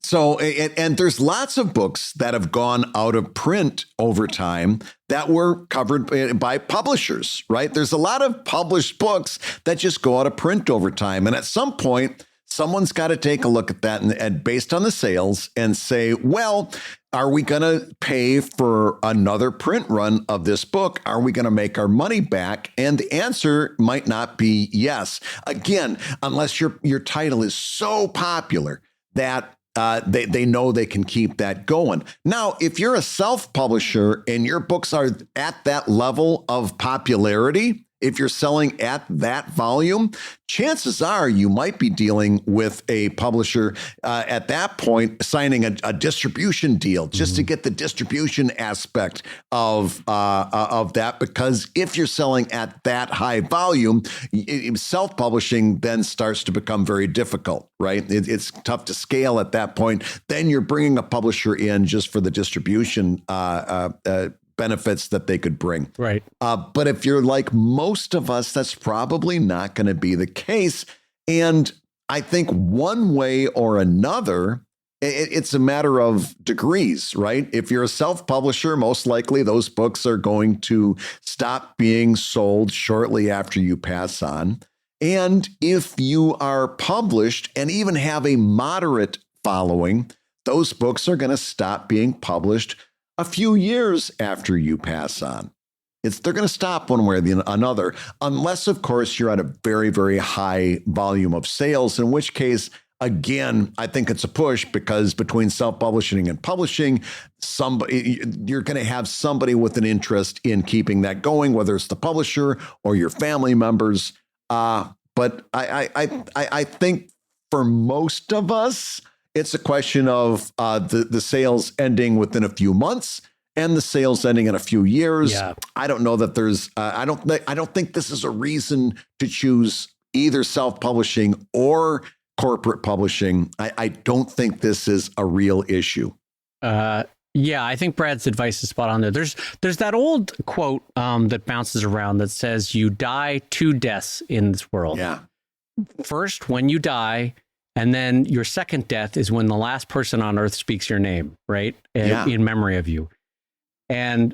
S2: So, and there's lots of books that have gone out of print over time that were covered by publishers, right? There's a lot of published books that just go out of print over time. And at some point, someone's got to take a look at that and based on the sales and say, well, are we going to pay for another print run of this book? Are we going to make our money back? And the answer might not be yes. Again, unless your title is so popular that they know they can keep that going. Now, if you're a self-publisher and your books are at that level of popularity, if you're selling at that volume, chances are you might be dealing with a publisher at that point, signing a distribution deal just to get the distribution aspect of that. Because if you're selling at that high volume, self-publishing then starts to become very difficult, right? It's tough to scale at that point. Then you're bringing a publisher in just for the distribution benefits that they could bring.
S1: Right.
S2: But if you're like most of us, that's probably not going to be the case. And I think one way or another, it's a matter of degrees, right? If you're a self-publisher, most likely those books are going to stop being sold shortly after you pass on. And if you are published and even have a moderate following, those books are going to stop being published a few years after you pass on. They're going to stop one way or another, unless, of course, you're at a very, very high volume of sales, in which case, again, I think it's a push because between self-publishing and publishing, you're going to have somebody with an interest in keeping that going, whether it's the publisher or your family members. But I think for most of us, it's a question of the sales ending within a few months and the sales ending in a few years.
S1: Yeah.
S2: I don't know that there's. I don't think this is a reason to choose either self-publishing or corporate publishing. I don't think this is a real issue.
S1: Yeah, I think Brad's advice is spot on there. There's that old quote that bounces around that says, "You die two deaths in this world.
S2: Yeah.
S1: First, when you die." And then your second death is when the last person on earth speaks your name, right? In memory of you. And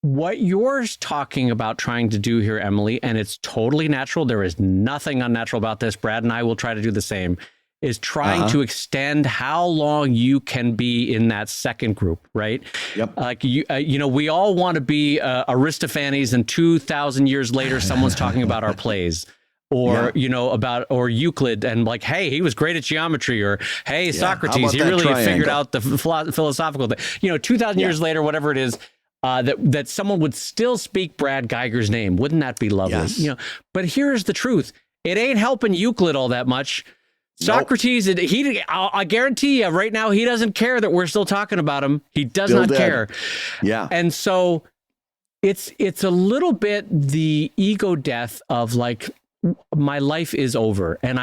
S1: what you're talking about trying to do here, Emily, and it's totally natural. There is nothing unnatural about this. Brad and I will try to do the same, is trying to extend how long you can be in that second group, right?
S2: Yep.
S1: Like, we all want to be Aristophanes, and 2,000 years later, someone's talking about our plays. Or, or Euclid and like, hey, he was great at geometry, or hey, Socrates, he really figured out the philosophical thing. 2,000 years later, whatever it is, that someone would still speak Brad Geiger's name. Wouldn't that be lovely?
S2: Yes.
S1: But here's the truth. It ain't helping Euclid all that much. Socrates, I guarantee you right now, he doesn't care that we're still talking about him. He does not care.
S2: Yeah.
S1: And so it's a little bit the ego death of like, my life is over and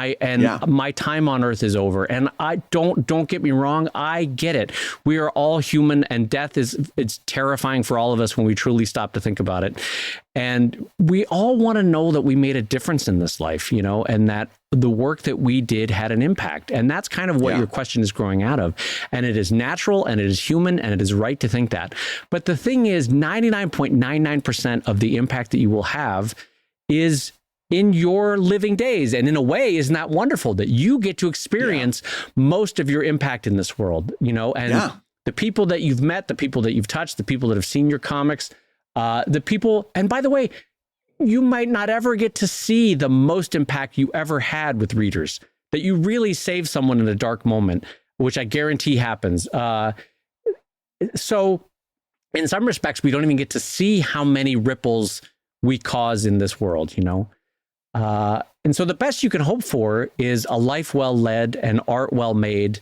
S1: my time on earth is over. And I don't get me wrong. I get it. We are all human, and death it's terrifying for all of us when we truly stop to think about it. And we all want to know that we made a difference in this life, and that the work that we did had an impact. And that's kind of what your question is growing out of. And it is natural and it is human and it is right to think that. But the thing is, 99.99% of the impact that you will have is in your living days. And in a way, isn't that wonderful that you get to experience most of your impact in this world, and the people that you've met, the people that you've touched, the people that have seen your comics, the people, and by the way, you might not ever get to see the most impact you ever had with readers, that you really saved someone in a dark moment, which I guarantee happens. So in some respects, we don't even get to see how many ripples we cause in this world, And so the best you can hope for is a life well led and art well made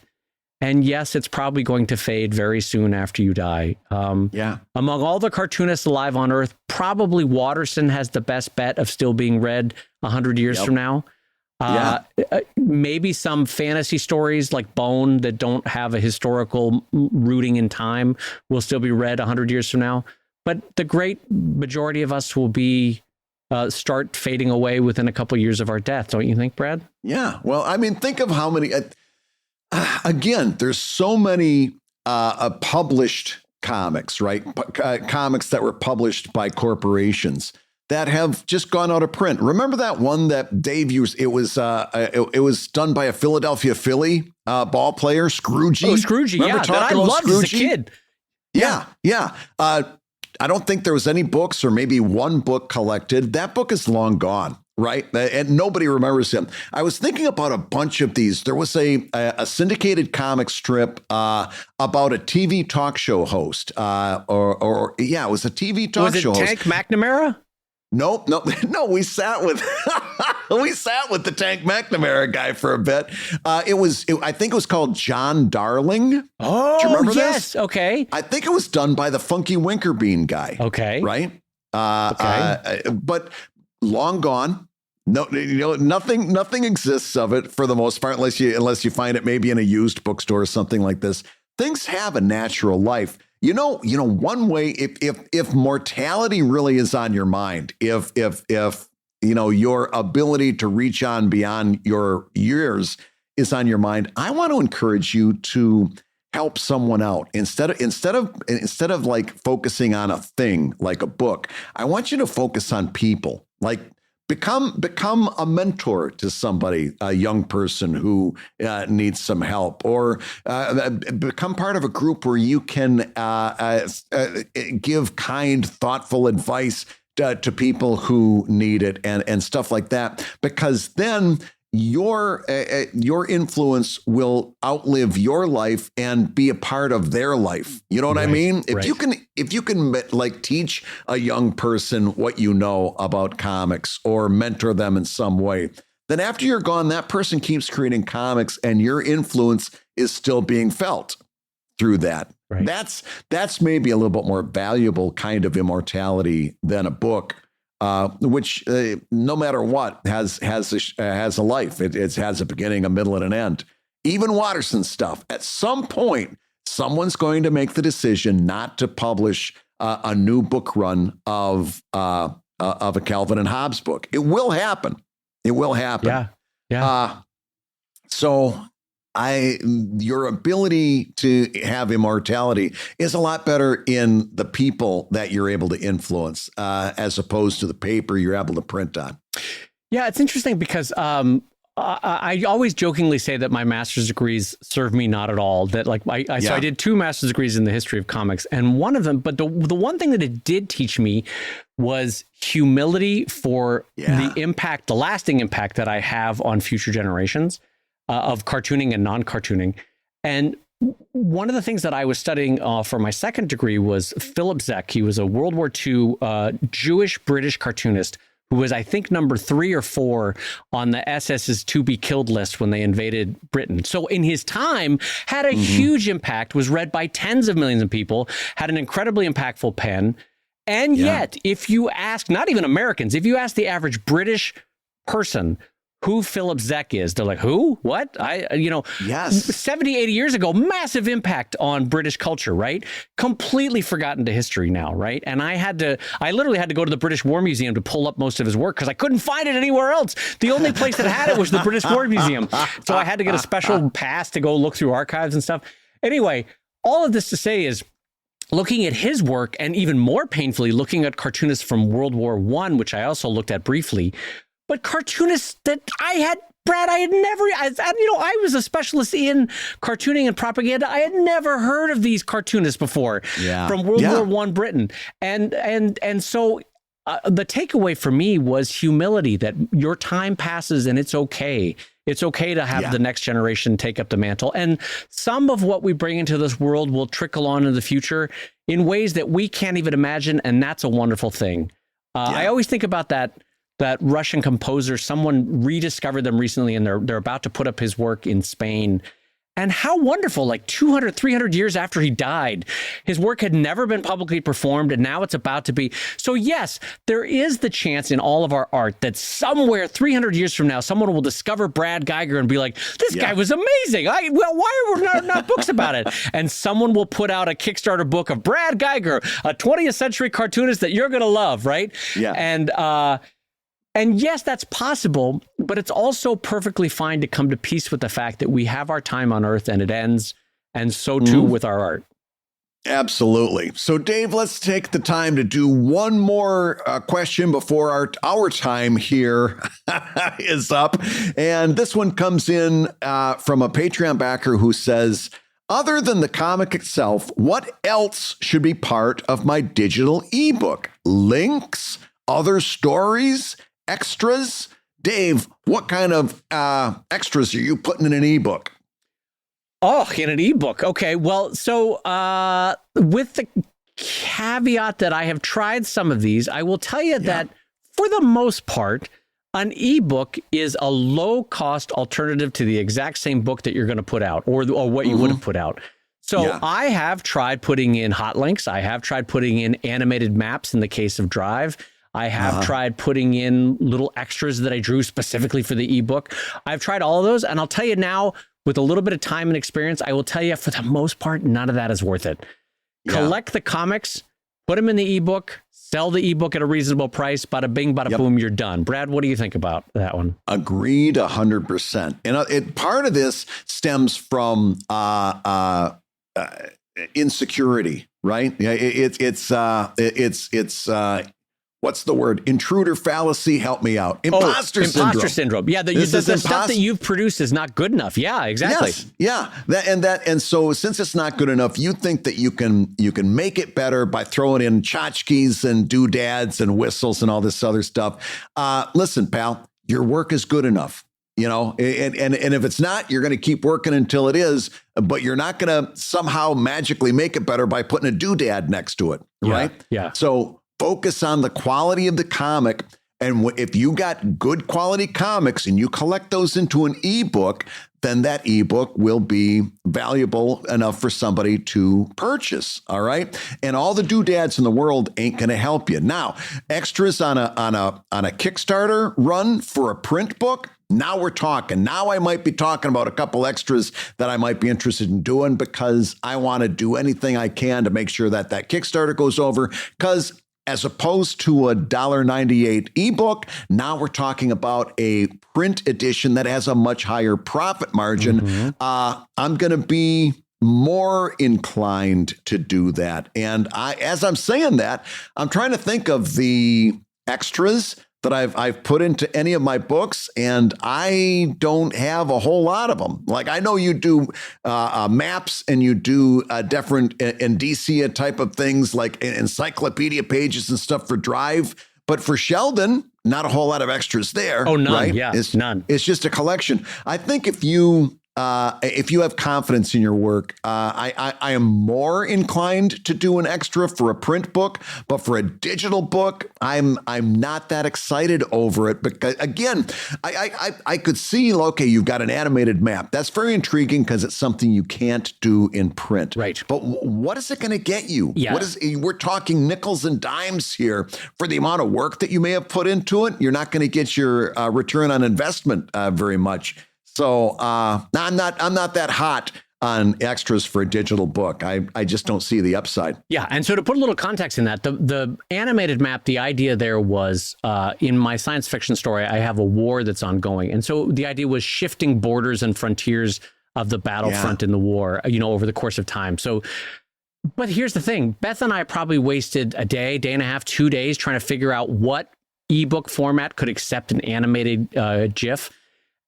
S1: And yes, it's probably going to fade very soon after you die. Among all the cartoonists alive on Earth, probably Watterson has the best bet of still being read 100 years from now. Maybe some fantasy stories like Bone that don't have a historical rooting in time will still be read 100 years from now. But the great majority of us will be start fading away within a couple of years of our death. Don't you think, Brad?
S2: Yeah. Well, I mean, think of how many, again, there's so many published comics, right? Comics that were published by corporations that have just gone out of print. Remember that one that Dave used? It was done by a Philadelphia Philly ball player, Scroogey.
S1: Oh, Scroogey,
S2: Remember
S1: that I loved as a kid.
S2: Yeah. I don't think there was any books or maybe one book collected. That book is long gone, right? And nobody remembers him. I was thinking about a bunch of these. There was a syndicated comic strip about a TV talk show host, it was a TV talk show host.
S1: Was it Tank McNamara?
S2: Nope. We sat with the Tank McNamara guy for a bit. I think it was called John Darling.
S1: Oh,
S2: do you remember
S1: yes.
S2: this?
S1: Okay.
S2: I think it was done by the Funky Winkerbean guy.
S1: Okay.
S2: Right. But long gone. No, nothing exists of it for the most part, unless you find it maybe in a used bookstore or something like this. Things have a natural life. One way, if mortality really is on your mind, if your ability to reach on beyond your years is on your mind, I want to encourage you to help someone out instead of like focusing on a thing like a book. I want you to focus on people. Like become a mentor to somebody, a young person who needs some help, or become part of a group where you can give kind, thoughtful advice to people who need it and stuff like that. Because then your influence will outlive your life and be a part of their life. You know what I mean? If you can like teach a young person what you know about comics or mentor them in some way, then after you're gone, that person keeps creating comics and your influence is still being felt through that.
S1: Right.
S2: That's maybe a little bit more valuable kind of immortality than a book. Which no matter what has a life. It has a beginning, a middle, and an end. Even Watterson stuff. At some point, someone's going to make the decision not to publish a new book run of a Calvin and Hobbes book. It will happen.
S1: Yeah.
S2: So your ability to have immortality is a lot better in the people that you're able to influence, as opposed to the paper you're able to print on.
S1: Yeah, it's interesting because I always jokingly say that my master's degrees serve me not at all. That so I did 2 master's degrees in the history of comics, and one of them, but the one thing that it did teach me was humility for the impact, the lasting impact that I have on future generations. Of cartooning and non-cartooning. And one of the things that I was studying for my second degree was Philip Zeck. He was a World War II Jewish British cartoonist who was, I think, number 3 or 4 on the SS's to be killed list when they invaded Britain. So in his time, had a huge impact, was read by tens of millions of people, had an incredibly impactful pen. And yet, if you ask, not even Americans, if you ask the average British person who Philip Zeck is, they're like, who? What? 70, 80 years ago, massive impact on British culture, right? Completely forgotten to history now, right? And I literally had to go to the British War Museum to pull up most of his work because I couldn't find it anywhere else. The only place that had it was the British War Museum. So I had to get a special pass to go look through archives and stuff. Anyway, all of this to say is, looking at his work, and even more painfully, looking at cartoonists from World War I, which I also looked at briefly, but cartoonists that I was a specialist in cartooning and propaganda. I had never heard of these cartoonists before from World War I Britain. And so the takeaway for me was humility, that your time passes and it's okay. It's okay to have the next generation take up the mantle. And some of what we bring into this world will trickle on in the future in ways that we can't even imagine. And that's a wonderful thing. I always think about that Russian composer. Someone rediscovered them recently, and they're about to put up his work in Spain. And how wonderful, like 200, 300 years after he died, his work had never been publicly performed, and now it's about to be. So yes, there is the chance in all of our art that somewhere 300 years from now, someone will discover Brad Geiger and be like, this guy was amazing. Why are there not books about it? And someone will put out a Kickstarter book of Brad Geiger, a 20th century cartoonist that you're going to love, right?
S2: Yeah.
S1: And yes, that's possible, but it's also perfectly fine to come to peace with the fact that we have our time on Earth and it ends, and so too with our art.
S2: Absolutely. So, Dave, let's take the time to do one more question before our time here is up. And this one comes in from a Patreon backer who says, other than the comic itself, what else should be part of my digital ebook? Links, other stories, extras? Dave, what kind of extras are you putting in an ebook?
S1: Oh, in an ebook. Okay. Well, so with the caveat that I have tried some of these, I will tell you that for the most part, an ebook is a low-cost alternative to the exact same book that you're going to put out or what you would have put out. So I have tried putting in hot links. I have tried putting in animated maps in the case of Drive. I have tried putting in little extras that I drew specifically for the ebook. I've tried all of those. And I'll tell you now, with a little bit of time and experience, I will tell you for the most part, none of that is worth it. Collect the comics, put them in the ebook, sell the ebook at a reasonable price, bada bing, bada boom, you're done. Brad, what do you think about that one? Agreed
S2: 100%. And part of this stems from insecurity, right? It's what's the word? Intruder fallacy. Help me out. Imposter syndrome.
S1: Yeah, the stuff that you've produced is not good enough. Yeah, exactly.
S2: Yes. Yeah. And so since it's not good enough, you think that you can make it better by throwing in tchotchkes and doodads and whistles and all this other stuff. Listen, pal, your work is good enough. You know, and if it's not, you're going to keep working until it is, but you're not going to somehow magically make it better by putting a doodad next to it. Right.
S1: Yeah.
S2: So focus on the quality of the comic. And if you got good quality comics and you collect those into an ebook, then that ebook will be valuable enough for somebody to purchase. All right. And all the doodads in the world ain't going to help you. Now, extras on a Kickstarter run for a print book. Now we're talking. Now I might be talking about a couple extras that I might be interested in doing because I want to do anything I can to make sure that Kickstarter goes over. Because as opposed to a $1.98 ebook, now we're talking about a print edition that has a much higher profit margin. I'm going to be more inclined to do that. And as I'm saying that, I'm trying to think of the extras that I've put into any of my books, and I don't have a whole lot of them. Like I know you do maps and you do different indicia type of things like encyclopedia pages and stuff for Drive, but for Sheldon, not a whole lot of extras there.
S1: Oh, none.
S2: Right?
S1: Yeah, none.
S2: It's just a collection. I think if you have confidence in your work, I am more inclined to do an extra for a print book, but for a digital book, I'm not that excited over it because again, I could see, okay, you've got an animated map. That's very intriguing because it's something you can't do in print.
S1: Right.
S2: But what is it going to get you?
S1: Yeah.
S2: We're talking nickels and dimes here for the amount of work that you may have put into it. You're not going to get your return on investment very much. So I'm not that hot on extras for a digital book. I just don't see the upside.
S1: Yeah. And so to put a little context in that, the animated map, the idea there was in my science fiction story, I have a war that's ongoing. And so the idea was shifting borders and frontiers of the battlefront in the war, over the course of time. So, but here's the thing. Beth and I probably wasted a day and a half, 2 days trying to figure out what ebook format could accept an animated GIF.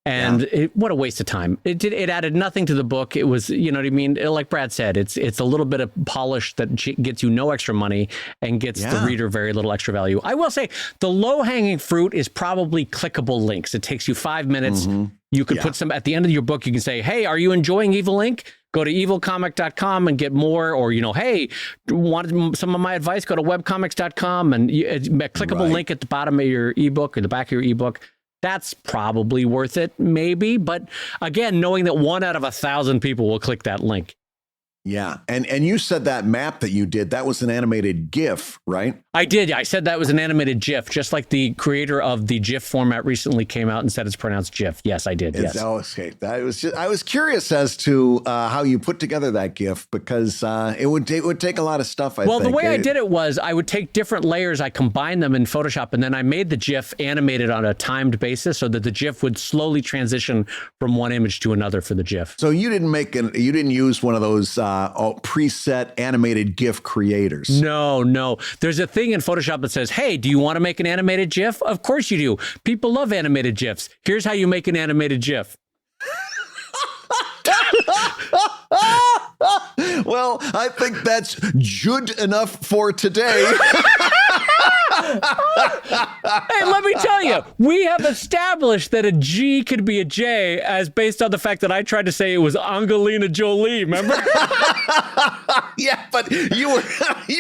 S1: And what a waste of time. It added nothing to the book. It was, you know what I mean? Like Brad said, it's a little bit of polish that gets you no extra money and gets the reader very little extra value. I will say the low hanging fruit is probably clickable links. It takes you 5 minutes. You could put some at the end of your book. You can say, hey, are you enjoying Evil Link? Go to evilcomic.com and get more. Or, hey, want some of my advice? Go to webcomics.com and a clickable link at the bottom of your ebook or the back of your ebook. That's probably worth it, maybe. But again, knowing that 1 out of 1,000 people will click that link.
S2: Yeah. And you said that map that you did, that was an animated GIF, right?
S1: I did. I said that was an animated GIF, just like the creator of the GIF format recently came out and said it's pronounced GIF. Yes, I did. Yes.
S2: Okay. I was curious as to how you put together that GIF, because it would take a lot of stuff. I think.
S1: The way I did it was I would take different layers, I combined them in Photoshop, and then I made the GIF animated on a timed basis so that the GIF would slowly transition from one image to another for the GIF.
S2: So you didn't use one of those preset animated GIF creators.
S1: No. There's a thing in Photoshop that says, hey, do you want to make an animated GIF? Of course you do. People love animated GIFs. Here's how you make an animated GIF.
S2: Well, I think that's good enough for today.
S1: Hey, let me tell you, we have established that a G could be a J as based on the fact that I tried to say it was Angelina Jolie, remember?
S2: Yeah, but you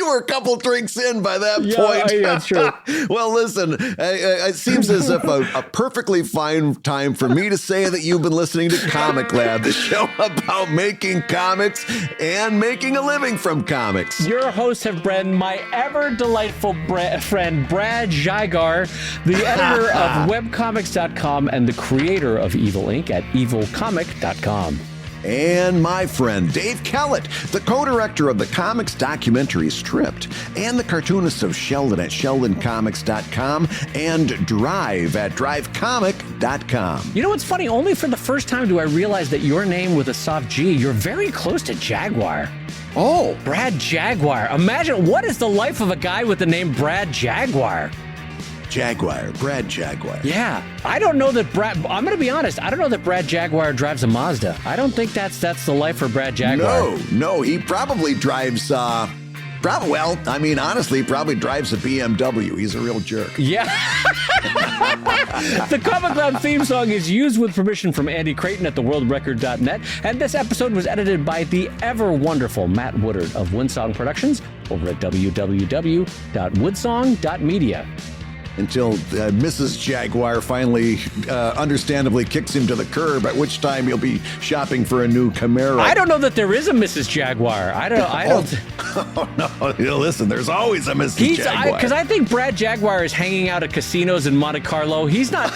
S2: were a couple drinks in by that point.
S1: Yeah, that's true.
S2: Well, listen, it seems as if a perfectly fine time for me to say that you've been listening to Comic Lab, the show about making comics and making a living from comics.
S1: Your hosts have been my ever delightful friend, Brad Jagar, the editor of webcomics.com and the creator of Evil Inc. at evilcomic.com.
S2: And my friend, Dave Kellett, the co-director of the comics documentary Stripped, and the cartoonist of Sheldon at sheldoncomics.com and Drive at drivecomic.com.
S1: You know what's funny? Only for the first time do I realize that your name with a soft G, you're very close to Jaguar.
S2: Oh,
S1: Brad Jaguar. Imagine, what is the life of a guy with the name Brad Jaguar?
S2: Brad Jaguar.
S1: Yeah. I don't know that I'm going to be honest, I don't know that Brad Jaguar drives a Mazda. I don't think that's the life for Brad Jaguar.
S2: No, he probably drives, honestly, probably drives a BMW. He's a real jerk.
S1: Yeah. The Comic Lab theme song is used with permission from Andy Creighton at theworldrecord.net, and this episode was edited by the ever wonderful Matt Woodard of Windsong Productions over at www.woodsong.media.
S2: Until Mrs. Jaguar finally understandably kicks him to the curb, at which time he'll be shopping for a new Camaro.
S1: I don't know that there is a Mrs. Jaguar. I don't.
S2: Oh, no. Listen, there's always a Mrs. Jaguar.
S1: Because I think Brad Jaguar is hanging out at casinos in Monte Carlo. He's not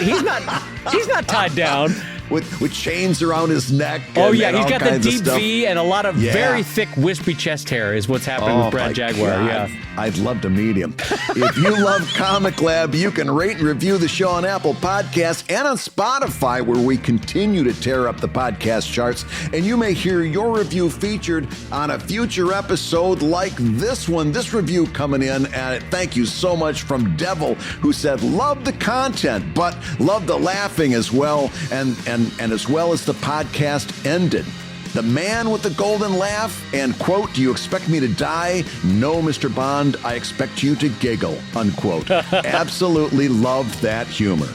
S1: tied down.
S2: With chains around his neck.
S1: He's got the deep V and a lot of very thick, wispy chest hair is what's happening with Brad Jaguar.
S2: God.
S1: Yeah,
S2: I'd love to meet him. If you love Comic Lab, you can rate and review the show on Apple Podcasts and on Spotify, where we continue to tear up the podcast charts. And you may hear your review featured on a future episode like this one. This review coming in, and thank you so much, from Devil, who said, love the content, but love the laughing as well. And as well as the podcast ended. The man with the golden laugh and, quote, do you expect me to die? No, Mr. Bond, I expect you to giggle, unquote. Absolutely loved that humor.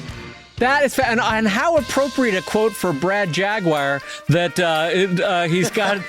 S1: That is and how appropriate a quote for Brad Jaguar that he's got.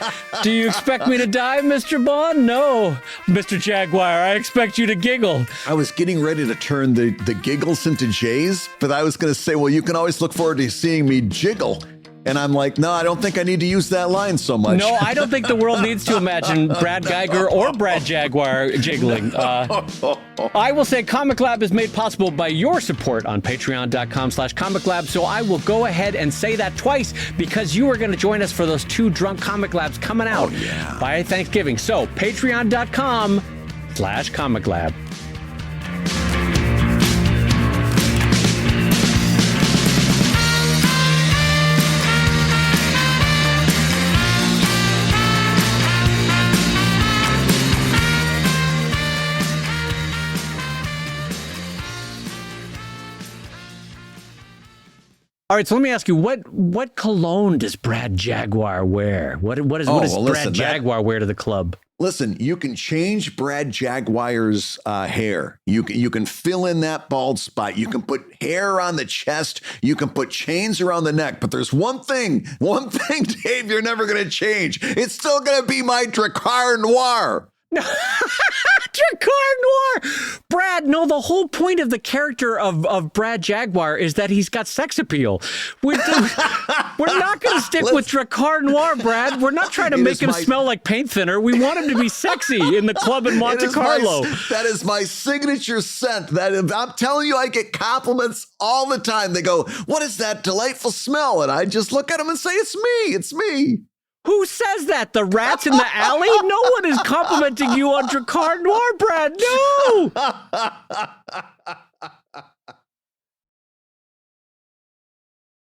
S1: Do you expect me to die, Mr. Bond? No, Mr. Jaguar, I expect you to giggle.
S2: I was getting ready to turn the giggles into J's, but I was going to say, well, you can always look forward to seeing me jiggle. And I'm like, no, I don't think I need to use that line so much.
S1: No, I don't think the world needs to imagine Brad Geiger or Brad Jaguar jiggling. I will say Comic Lab is made possible by your support on patreon.com/Comic Lab. So I will go ahead and say that twice, because you are going to join us for those 2 drunk Comic Labs coming out by Thanksgiving. So patreon.com/Comic Lab. All right, so let me ask you, what cologne does Brad Jaguar wear? What does Brad Jaguar wear to the club?
S2: Listen, you can change Brad Jaguar's hair. You can fill in that bald spot. You can put hair on the chest. You can put chains around the neck. But there's one thing, Dave, you're never going to change. It's still going to be my Drakkar Noir.
S1: Dracar Noir! Brad, no, the whole point of the character of Brad Jaguar is that he's got sex appeal. We're not going to stick with Dracar Noir, Brad. We're not trying to make him smell like paint thinner. We want him to be sexy in the club in Monte Carlo.
S2: That is my signature scent. I'm telling you, I get compliments all the time. They go, "What is that delightful smell?" And I just look at them and say, "It's me. It's me."
S1: Who says that? The rats in the alley? No one is complimenting you on Dracar Noir, Brad. No!